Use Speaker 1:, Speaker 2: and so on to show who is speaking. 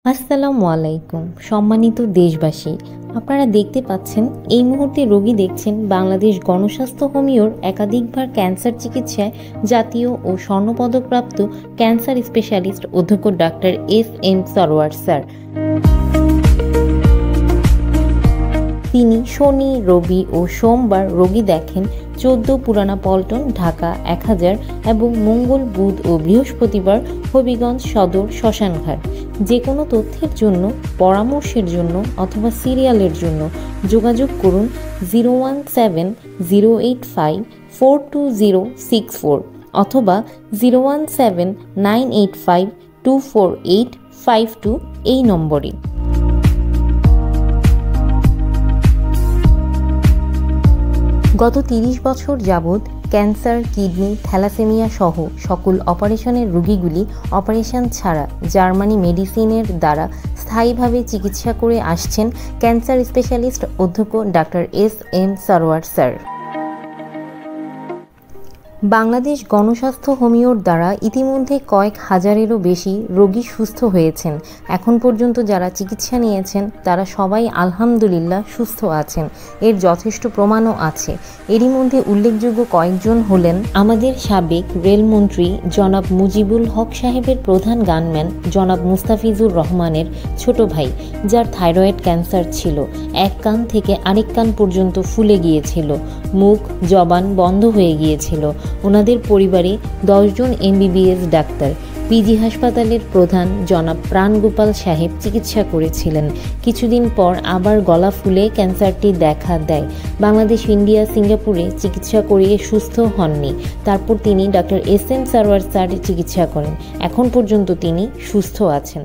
Speaker 1: আসসালামু আলাইকুম সম্মানিত দেশবাসী, আপনারা দেখতে পাচ্ছেন এই মুহূর্তে রোগী দেখছেন বাংলাদেশ গণস্বাস্থ্য হোমিওর একাধিকবার ক্যান্সার চিকিৎসায় জাতীয় ও স্বর্ণপদকপ্রাপ্ত ক্যান্সার স্পেশালিস্ট অধ্যক্ষ ডাক্তার এস.এম. সরওয়ার স্যার। তিনি শনি, রবি ও সোমবার রোগী দেখেন 14 পুরানা পল্টন, ঢাকা 1000 এবং মঙ্গল, বুধ ও বৃহস্পতিবার হবিগঞ্জ সদর শ্মশানঘাট। যে কোনো তথ্যের জন্য, পরামর্শের জন্য অথবা সিরিয়ালের জন্য যোগাযোগ করুন 017-085-42064 অথবা 017-985-24852 এই নম্বরে। গত 30 বছর যাবৎ ক্যান্সার, কিডনি, থ্যালাসেমিয়া সহ সকল অপারেশনের রোগীগুলি অপারেশন ছাড়া জার্মানি মেডিসিনের দ্বারা স্থায়ীভাবে চিকিৎসা করে আসছেন ক্যান্সার স্পেশালিস্ট অধ্যক্ষ doctor SM. Sarwar sir. Bangladesh গণস্বাস্থ্য হোমিওর দ্বারা ইতিমধ্যে কয়েক হাজারেরও বেশি রোগী সুস্থ হয়েছেন। এখন পর্যন্ত যারা চিকিৎসা নিয়েছেন তারা সবাই আলহামদুলিল্লাহ সুস্থ আছেন। এর যথেষ্ট প্রমাণও আছে। এরই মধ্যে উল্লেখযোগ্য কয়েকজন হলেন আমাদের সাবেক রেলমন্ত্রী জনাব মুজিবুল হক সাহেবের প্রধান গানম্যান জনাব মুস্তাফিজুর রহমানের ছোট ভাই, যার থাইরয়েড ক্যান্সার ছিল। এক কান থেকে আরেক কান পর্যন্ত ফুলে গিয়েছিল, মুখ জবান বন্ধ হয়ে গিয়েছিল। ওনাদের পরিবারে 10 জন MBBS ডাক্তার। পিজি হাসপাতালের প্রধান জনাব প্রাণগোপাল সাহেব চিকিৎসা করেছিলেন। কিছুদিন পর আবার গলা ফুলে ক্যান্সারটি দেখা দেয়। বাংলাদেশ, ইন্ডিয়া, সিঙ্গাপুরে চিকিৎসা করিয়ে সুস্থ হননি। তারপর তিনি ডাক্তার এস.এম. সরওয়ার স্যারের চিকিৎসা করেন। এখন পর্যন্ত তিনি সুস্থ আছেন।